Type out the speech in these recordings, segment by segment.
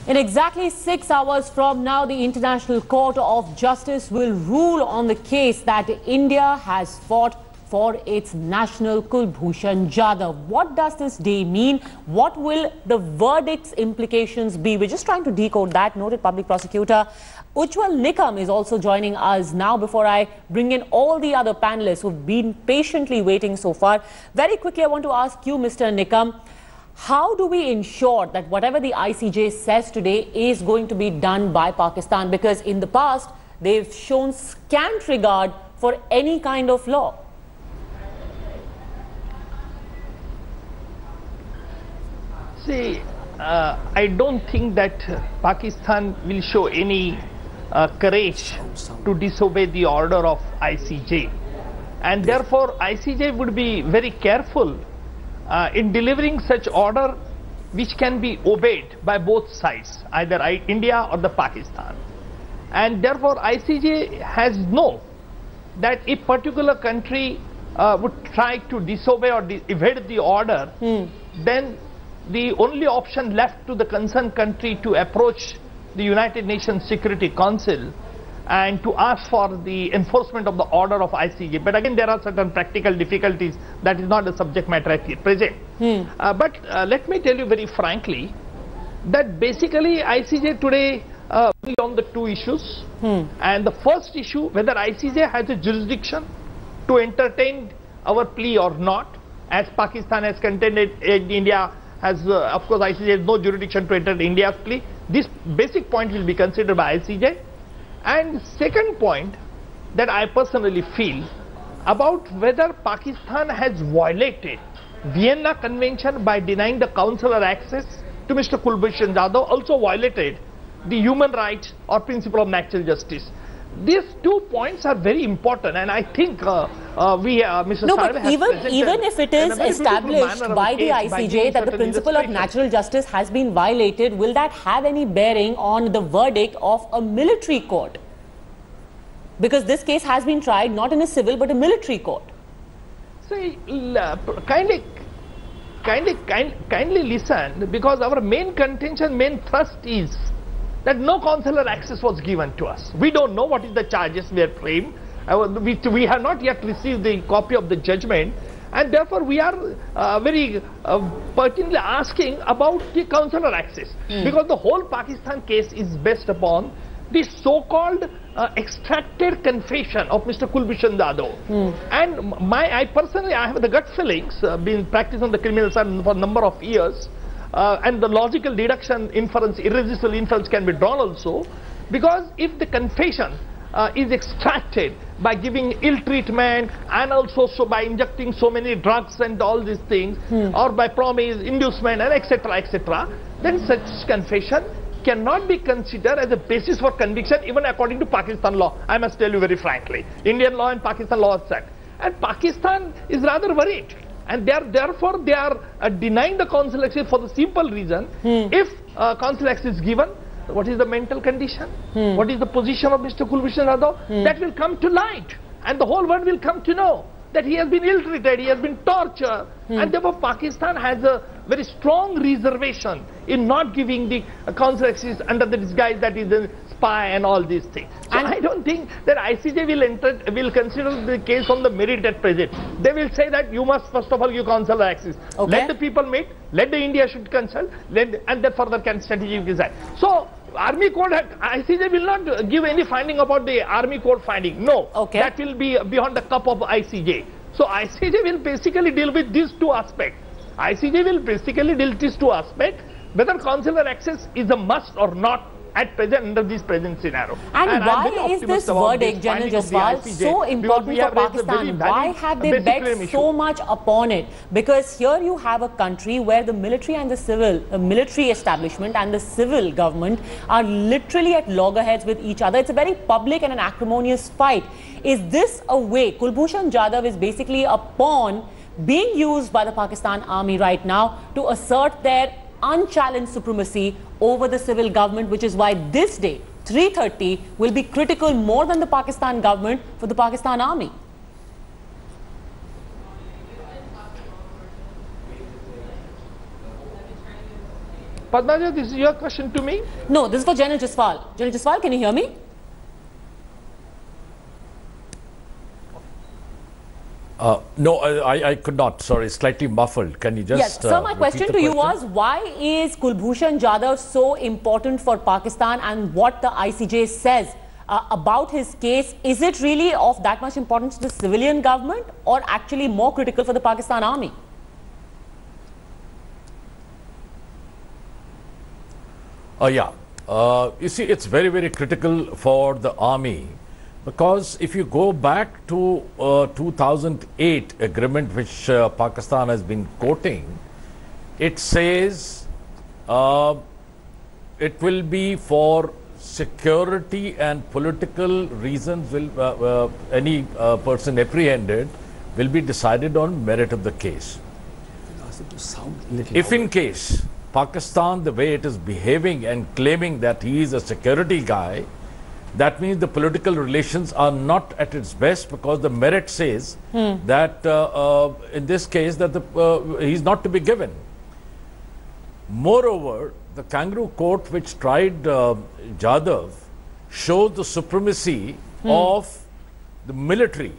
In exactly 6 hours from now, the International Court of Justice will rule on the case that India has fought for its national Kulbhushan Jadhav. What does this day mean? What will the verdict's implications be? We're just trying to decode that. Noted public prosecutor Ujjwal Nikam is also joining us now. Before I bring in all the other panelists who've been patiently waiting so far, very quickly I want to ask you, Mr. Nikam, how do we ensure that whatever the ICJ says today is going to be done by Pakistan? Because in the past, they've shown scant regard for any kind of law. See, I don't think that Pakistan will show any courage to disobey the order of ICJ. And therefore, ICJ would be very careful in delivering such order which can be obeyed by both sides, either India or the Pakistan. And therefore, ICJ has known that if particular country would try to disobey or evade the order, then the only option left to the concerned country to approach the United Nations Security Council and to ask for the enforcement of the order of ICJ. But again, there are certain practical difficulties. That is not the subject matter at present. But let me tell you very frankly that basically ICJ today will on the two issues. And the first issue, whether ICJ has a jurisdiction to entertain our plea or not, as Pakistan has contended, India has, of course, ICJ has no jurisdiction to entertain India's plea. This basic point will be considered by ICJ. And second point that I personally feel about whether Pakistan has violated Vienna Convention by denying the consular access to Mr. Kulbhushan Jadhav, also violated the human rights or principle of natural justice. These 2 points are very important, and I think Mr. No, but even if it is established by the ICJ that the principle of natural justice has been violated, will that have any bearing on the verdict of a military court? Because this case has been tried not in a civil but a military court. See, kindly listen, because our main contention, main thrust is that no consular access was given to us. We don't know what is the charges we are framed. We have not yet received the copy of the judgment, and therefore we are very pertinently asking about the consular access, because the whole Pakistan case is based upon the so-called extracted confession of Mr. Kulbhushan Jadhav. And I personally have the gut feelings, been practicing on the criminal side for a number of years, and the logical deduction inference, irresistible inference can be drawn also, because if the confession is extracted by giving ill treatment and also by injecting so many drugs and all these things, or by promise, inducement, and etc., then such confession cannot be considered as a basis for conviction even according to Pakistan law. I must tell you very frankly, Indian law and Pakistan law are set, and Pakistan is rather worried. And therefore they are denying the consular access for the simple reason, if consular access is given, what is the mental condition? What is the position of Mr. Kulbhushan Jadhav? That will come to light, and the whole world will come to know that he has been ill-treated, he has been tortured, and therefore Pakistan has a very strong reservation in not giving the consular access under the disguise that is a spy and all these things. So I don't think that ICJ will consider the case on the merit at present. They will say that you must first of all give consular access. Okay. Let the people meet, let the India should consult, and then further can strategically decide. So Army Code, ICJ will not give any finding about the Army Code finding. No, that will be beyond the cup of ICJ. So ICJ will basically deal with these two aspects. ICJ will basically deal with these two aspects, whether consular access is a must or not at present under this present scenario. And why is this verdict, General Jaswal, so important for Pakistan? Why have they bet so much upon it? Because here you have a country where the military and the civil, military establishment and the civil government are literally at loggerheads with each other. It's a very public and an acrimonious fight. Is this a way? Kulbhushan Jadhav is basically a pawn being used by the Pakistan army right now to assert their unchallenged supremacy over the civil government, which is why this day, 3:30, will be critical more than the Pakistan government for the Pakistan army. Padmaja, this is your question to me? No, this is for General Jaswal. General Jaswal, can you hear me? No, I could not. Sorry, slightly muffled. Can you just Yes. So my question to you was, why is Kulbhushan Jadhav so important for Pakistan, and what the ICJ says about his case? Is it really of that much importance to the civilian government, or actually more critical for the Pakistan army? Yeah. You see, it's very, very critical for the army, because if you go back to 2008 agreement which Pakistan has been quoting, it says it will be for security and political reasons, will any person apprehended will be decided on merit of the case. If in case Pakistan, the way it is behaving and claiming that he is a security guy, that means the political relations are not at its best, because the merit says that in this case that he is not to be given. Moreover, the kangaroo court which tried Jadhav shows the supremacy of the military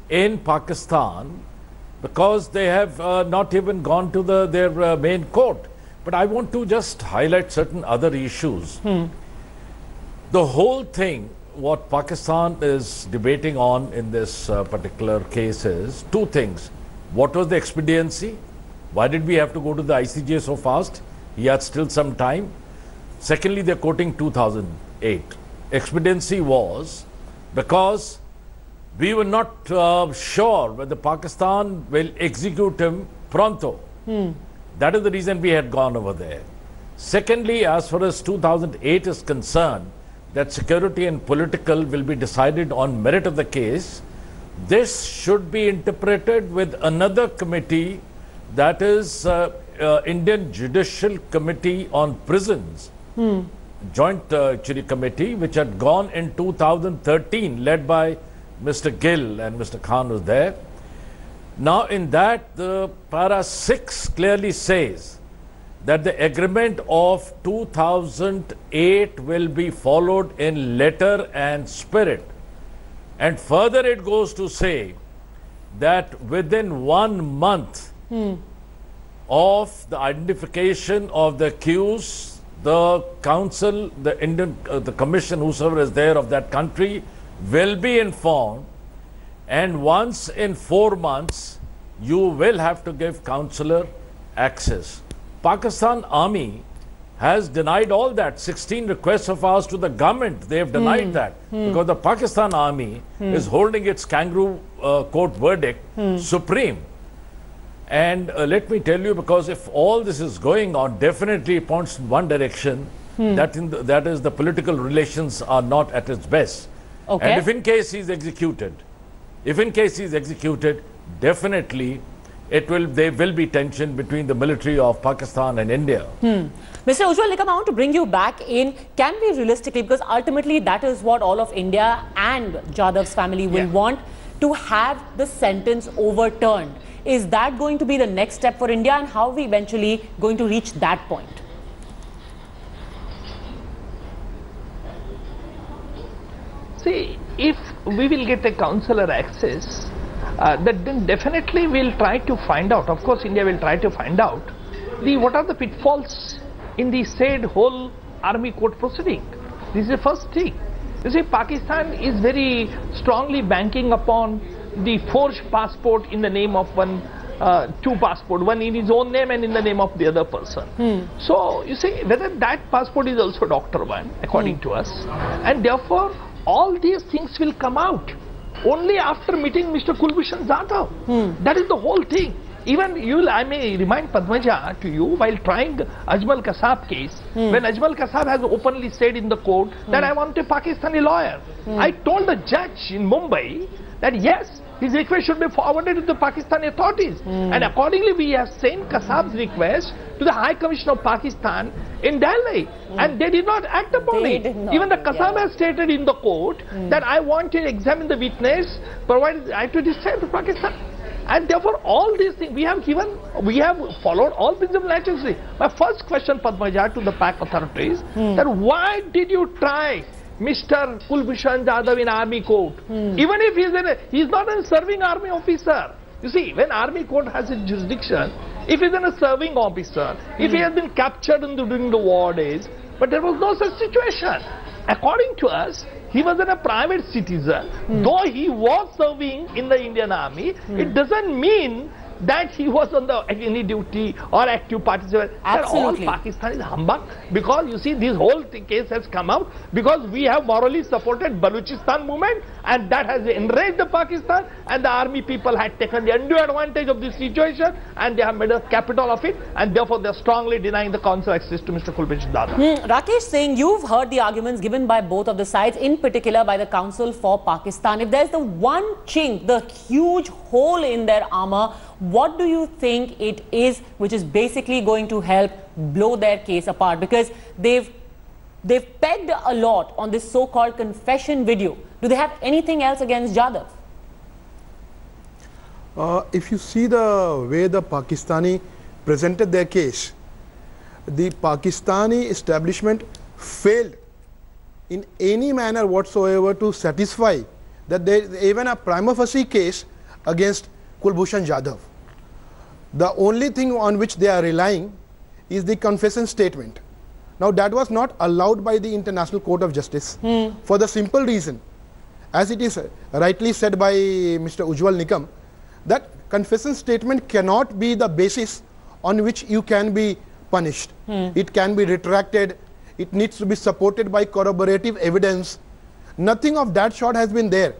in Pakistan, because they have not even gone to their main court. But I want to just highlight certain other issues. The whole thing, what Pakistan is debating on in this particular case is two things. What was the expediency? Why did we have to go to the ICJ so fast? He had still some time. Secondly, they're quoting 2008. Expediency was because we were not sure whether Pakistan will execute him pronto. That is the reason we had gone over there. Secondly, as far as 2008 is concerned, that security and political will be decided on merit of the case. This should be interpreted with another committee, that is Indian Judicial Committee on Prisons, Joint Chiri Committee, which had gone in 2013, led by Mr. Gill, and Mr. Khan was there. Now in that, the para 6 clearly says that the agreement of 2008 will be followed in letter and spirit. And further it goes to say that within 1 month of the identification of the accused, the council, the Indian, the commission, whosoever is there of that country, will be informed, and once in 4 months you will have to give consular access. Pakistan Army has denied all that. 16 requests of ours to the government, they have denied that, because the Pakistan Army is holding its kangaroo court verdict supreme. And let me tell you, because if all this is going on, definitely points in one direction, that is the political relations are not at its best. Okay. And if in case he is executed, definitely there will be tension between the military of Pakistan and India. Mr. Ujjwal Nikam, I want to bring you back in. Can we realistically, because ultimately that is what all of India and Jadhav's family will want, to have the sentence overturned. Is that going to be the next step for India, and how are we eventually going to reach that point? See, if we will get a consular access, then definitely we'll try to find out. Of course, India will try to find out what are the pitfalls in the said whole army court proceeding. This is the first thing. You see, Pakistan is very strongly banking upon the forged passport in the name of two passport, one in his own name and in the name of the other person. So, you see, whether that passport is also Dr. One, according to us, and therefore all these things will come out only after meeting Mr. Kulbhushan Jadhav. That is the whole thing. Even I may remind Padmaja to you, while trying Ajmal Kasab case, when Ajmal Kasab has openly said in the court that I want a Pakistani lawyer, I told the judge in Mumbai that yes, his request should be forwarded to the Pakistani authorities. And accordingly, we have sent Kasab's request to the High Commission of Pakistan in Delhi. And they did not act upon it. Even the Kasab has stated in the court that I want to examine the witness, provided I have to decide to Pakistan. And therefore, all these things we have followed all principles naturally. My first question, Padmaja, to the PAC authorities, that why did you try Mr. Kulbhushan Jadhav in army court? Even if he's not a serving army officer. You see, when army court has a jurisdiction, if he's a serving officer, if he has been captured during the war days, but there was no such situation. According to us, he was a private citizen. Though he was serving in the Indian army, it doesn't mean that he was on any duty or active participant. Absolutely. All Pakistan is humbug, because you see this whole case has come out because we have morally supported Balochistan movement, and that has enraged the Pakistan, and the army people had taken the undue advantage of this situation and they have made a capital of it, and therefore they are strongly denying the consular access to Mr. Kulbhushan Jadhav. Rakesh Singh, you've heard the arguments given by both of the sides, in particular by the Council for Pakistan. If there's the one chink, the huge hole in their armor, what do you think it is which is basically going to help blow their case apart? Because they've pegged a lot on this so-called confession video. Do they have anything else against Jadhav? If you see the way the Pakistani presented their case, the Pakistani establishment failed in any manner whatsoever to satisfy that there is even a prima facie case against Kulbhushan Jadhav. The only thing on which they are relying is the confession statement. Now that was not allowed by the International Court of Justice for the simple reason, as it is rightly said by Mr. Ujjwal Nikam, that confession statement cannot be the basis on which you can be punished. It can be retracted, it needs to be supported by corroborative evidence. Nothing of that sort has been there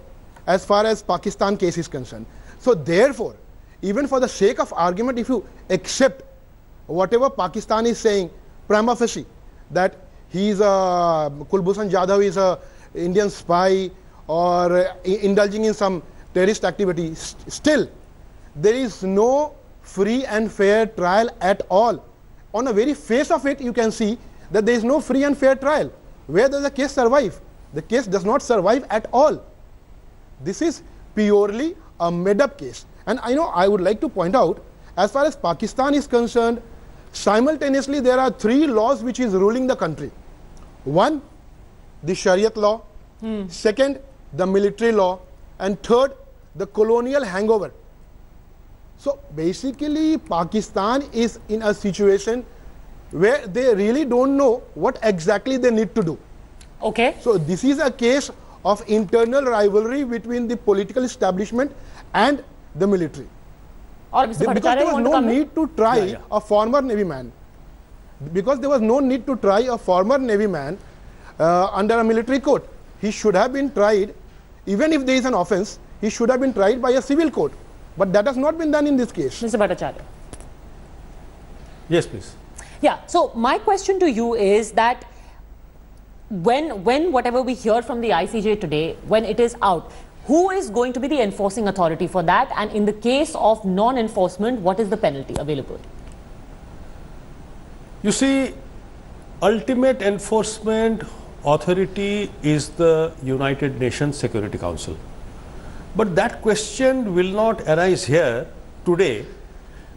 as far as Pakistan case is concerned. So therefore, even for the sake of argument, if you accept whatever Pakistan is saying prima facie, that he is Kulbhushan Jadhav is a Indian spy or indulging in some terrorist activity, still there is no free and fair trial at all. On the very face of it, you can see that there is no free and fair trial. Where does the case survive? The case does not survive at all. This is purely a made-up case. And I would like to point out, as far as Pakistan is concerned, simultaneously there are three laws which is ruling the country. One, the Shariat law. Second, the military law. And third, the colonial hangover. So basically, Pakistan is in a situation where they really don't know what exactly they need to do. Okay. So this is a case of internal rivalry between the political establishment and the military. Because there was no need to try a former Navy man. Because there was no need to try a former Navy man under a military court. He should have been tried, even if there is an offense, he should have been tried by a civil court. But that has not been done in this case. Mr. Bhattacharya. Yes, please. Yeah, so my question to you is that when whatever we hear from the ICJ today, when it is out, who is going to be the enforcing authority for that? And in the case of non-enforcement, what is the penalty available? You see, ultimate enforcement authority is the United Nations Security Council. But that question will not arise here today,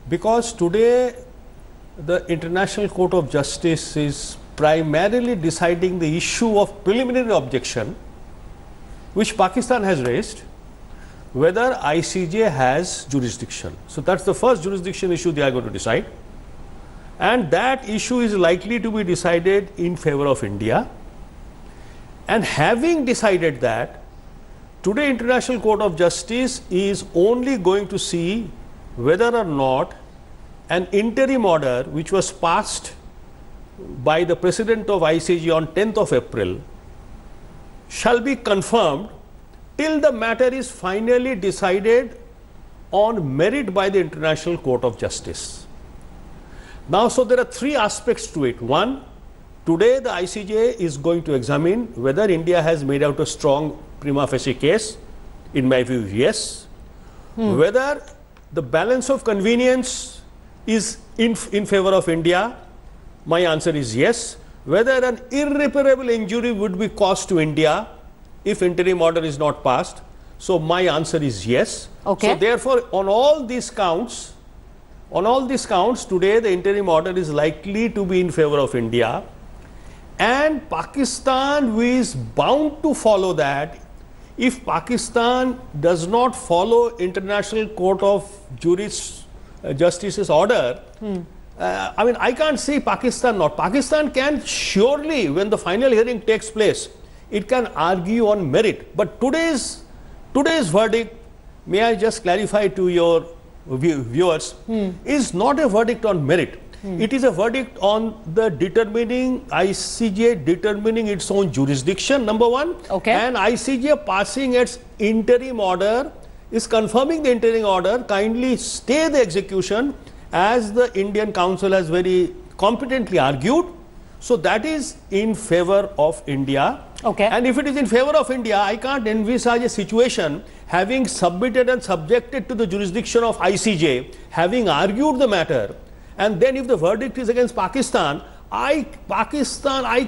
because today the International Court of Justice is primarily deciding the issue of preliminary objection which Pakistan has raised, whether ICJ has jurisdiction. So that's the first jurisdiction issue they are going to decide, and that issue is likely to be decided in favor of India. And having decided that, today International Court of Justice is only going to see whether or not an interim order which was passed by the President of ICJ on 10th of April shall be confirmed till the matter is finally decided on merit by the International Court of Justice. Now, so there are three aspects to it. One, today the ICJ is going to examine whether India has made out a strong prima facie case. In my view, yes. Whether the balance of convenience is in favor of India, my answer is yes. Whether an irreparable injury would be caused to India if interim order is not passed, So my answer is yes. Okay. So therefore, on all these counts, today the interim order is likely to be in favor of India, and Pakistan is bound to follow that. If Pakistan does not follow International Court of Justice's order, I mean, I can't see Pakistan not. Pakistan can surely, when the final hearing takes place, it can argue on merit. But today's verdict, may I just clarify to your viewers, is not a verdict on merit. It is a verdict on the ICJ determining its own jurisdiction, number one. Okay. And ICJ passing its interim order is confirming the interim order, kindly stay the execution, as the Indian Council has very competently argued. So that is in favor of India. Okay. And if it is in favor of India, I can't envisage a situation having submitted and subjected to the jurisdiction of ICJ, having argued the matter, and then if the verdict is against Pakistan, I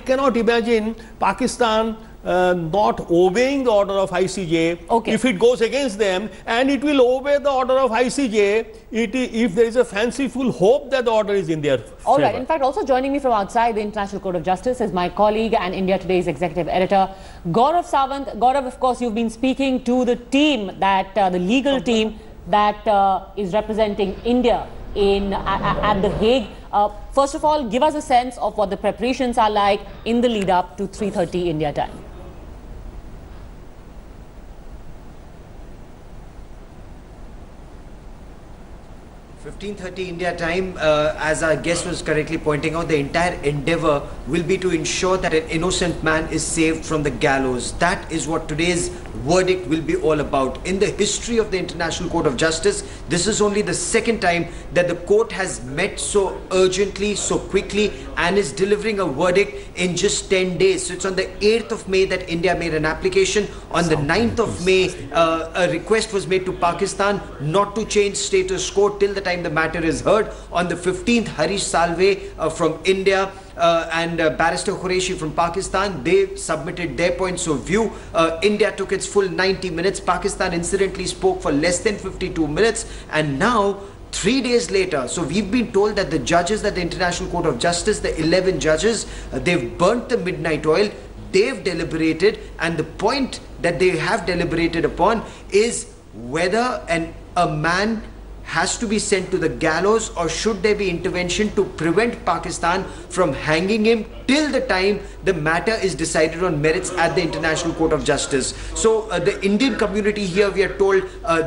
cannot imagine Pakistan not obeying the order of ICJ. Okay. If it goes against them, and it will obey the order of ICJ if there is a fanciful hope that the order is in their favor. All right. In fact, also joining me from outside the International Court of Justice is my colleague and India Today's executive editor, Gaurav Sawant. Gaurav, of course, you've been speaking to the team, the legal team that is representing India at The Hague. First of all, give us a sense of what the preparations are like in the lead up to 3:30 India time. 15:30 India time, as our guest was correctly pointing out, the entire endeavor will be to ensure that an innocent man is saved from the gallows. That is what today's verdict will be all about. In the history of the International Court of Justice, this is only the second time that the court has met so urgently, so quickly, and is delivering a verdict in just 10 days. So it's on the 8th of May that India made an application. On the 9th of May, a request was made to Pakistan not to change status quo till the time the matter is heard. On the 15th, Harish Salve from India and Barrister Qureshi from Pakistan, they submitted their points of view. India took its full 90 minutes. Pakistan incidentally spoke for less than 52 minutes. And now, 3 days later, so we've been told that the judges at the International Court of Justice, the 11 judges, they've burnt the midnight oil. They've deliberated, and the point that they have deliberated upon is whether a man has to be sent to the gallows, or should there be intervention to prevent Pakistan from hanging him till the time the matter is decided on merits at the International Court of Justice. So the Indian community here, we are told,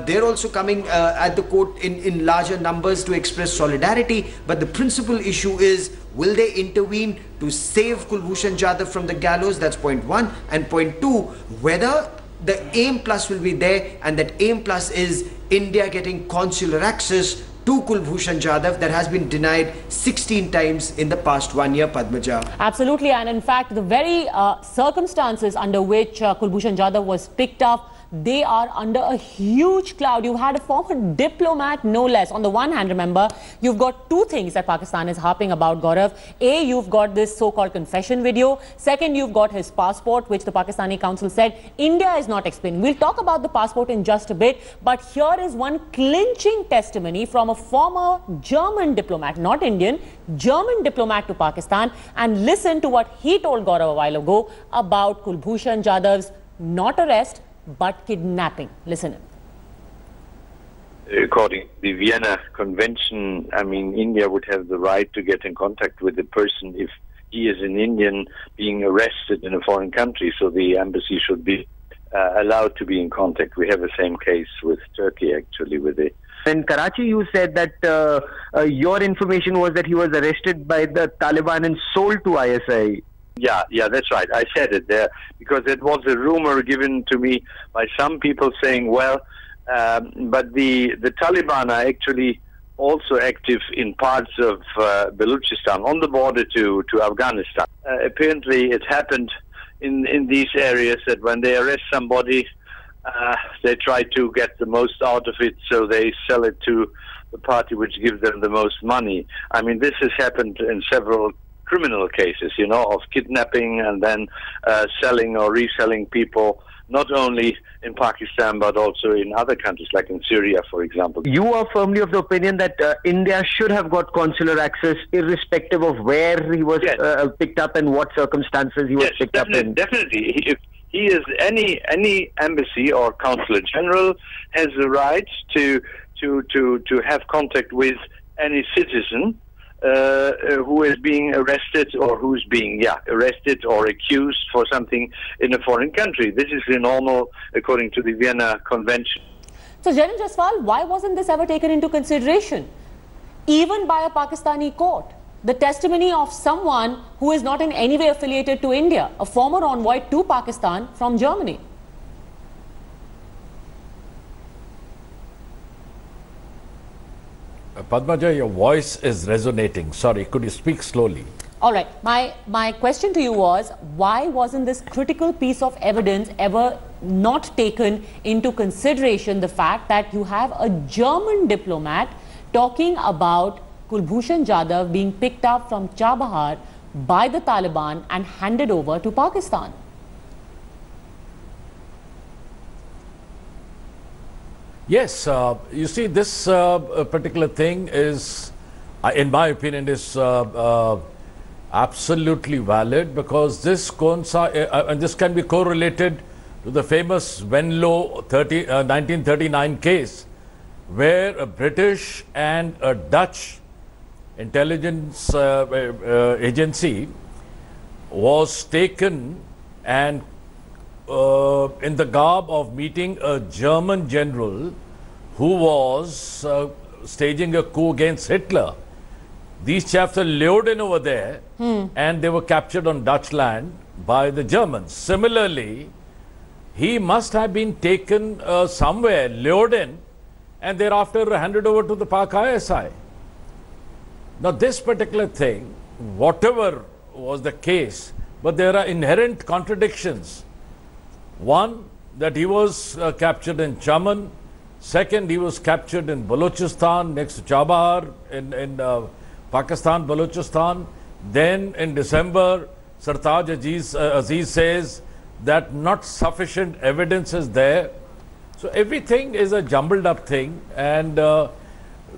they're also coming at the court in larger numbers to express solidarity. But the principal issue is, will they intervene to save Kulbhushan Jadhav from the gallows? That's point one. And point two, whether the aim plus will be there, and that aim plus is India getting consular access to Kulbhushan Jadhav that has been denied 16 times in the past 1 year, Padmaja. Absolutely, and in fact, the very circumstances under which Kulbhushan Jadhav was picked up, they are under a huge cloud. You had a former diplomat, no less. On the one hand, remember, you've got two things that Pakistan is harping about, Gaurav. A, you've got this so-called confession video. Second, you've got his passport, which the Pakistani council said India is not explaining. We'll talk about the passport in just a bit, but here is one clinching testimony from a former German diplomat, not Indian, German diplomat to Pakistan. And listen to what he told Gaurav a while ago about Kulbhushan Jadhav's not arrest, but kidnapping. Listen. According to the Vienna Convention, I mean, India would have the right to get in contact with the person if he is an Indian being arrested in a foreign country. So the embassy should be allowed to be in contact. We have the same case with Turkey, actually, with it. In Karachi, you said that your information was that he was arrested by the Taliban and sold to ISI. Yeah, that's right. I said it there because it was a rumor given to me by some people saying, well, but the Taliban are actually also active in parts of Balochistan on the border to Afghanistan. Apparently, it happened in these areas that when they arrest somebody, they try to get the most out of it, so they sell it to the party which gives them the most money. I mean, this has happened in several criminal cases, you know, of kidnapping and then selling or reselling people not only in Pakistan but also in other countries like in Syria, for example. You are firmly of the opinion that India should have got consular access irrespective of where he was picked up and what circumstances he was picked up in. Definitely. If he is any embassy or consulate general has the right to have contact with any citizen who is being arrested or who's being arrested or accused for something in a foreign country. This is the normal according to the Vienna Convention. So, General Jaswal, why wasn't this ever taken into consideration, even by a Pakistani court? The testimony of someone who is not in any way affiliated to India, a former envoy to Pakistan from Germany. Padmaja, your voice is resonating. Sorry, could you speak slowly? All right. My question to you was, why wasn't this critical piece of evidence ever not taken into consideration, the fact that you have a German diplomat talking about Kulbhushan Jadhav being picked up from Chabahar by the Taliban and handed over to Pakistan? Yes, you see, this particular thing is, in my opinion, is absolutely valid, because this and this can be correlated to the famous Venlo 1939 case, where a British and a Dutch intelligence agency was taken and in the garb of meeting a German general who was staging a coup against Hitler. These chaps are lured in over there and they were captured on Dutch land by the Germans. Similarly, he must have been taken somewhere, lured in, and thereafter handed over to the Pak ISI. Now, this particular thing, whatever was the case, but there are inherent contradictions. One, that he was captured in Chaman. Second, he was captured in Balochistan, next to Chabahar, in Pakistan, Balochistan. Then in December, Sartaj Aziz says that not sufficient evidence is there. So everything is a jumbled up thing. And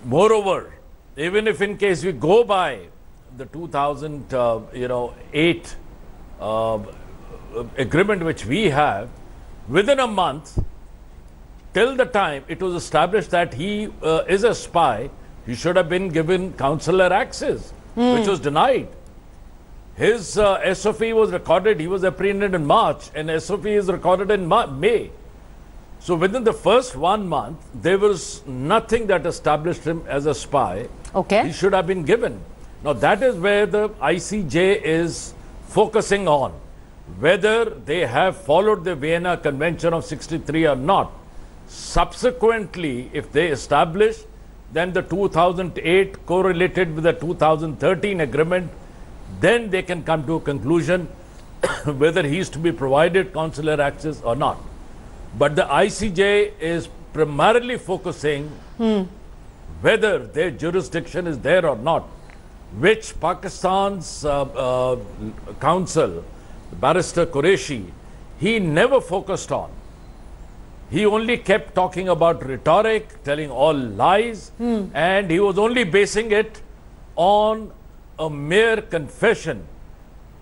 moreover, even if in case we go by the 2008 agreement which we have, within a month, till the time it was established that he is a spy, he should have been given consular access, which was denied. His SOP was recorded, he was apprehended in March, and SOP is recorded in May. So within the first 1 month, there was nothing that established him as a spy. Okay. He should have been given. Now that is where the ICJ is focusing on, whether they have followed the Vienna Convention of 63 or not. Subsequently, if they establish, then the 2008 correlated with the 2013 agreement, then they can come to a conclusion whether he is to be provided consular access or not. But the ICJ is primarily focusing whether their jurisdiction is there or not, which Pakistan's counsel, Barrister Qureshi, he never focused on. He only kept talking about rhetoric, telling all lies, and he was only basing it on a mere confession.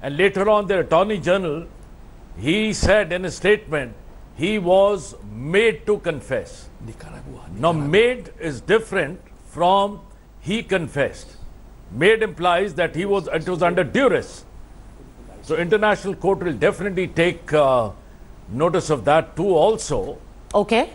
And later on, the Attorney General, he said in a statement, he was made to confess. Now, made is different from he confessed. Made implies that it was under duress. So International Court will definitely take notice of that too also. Okay.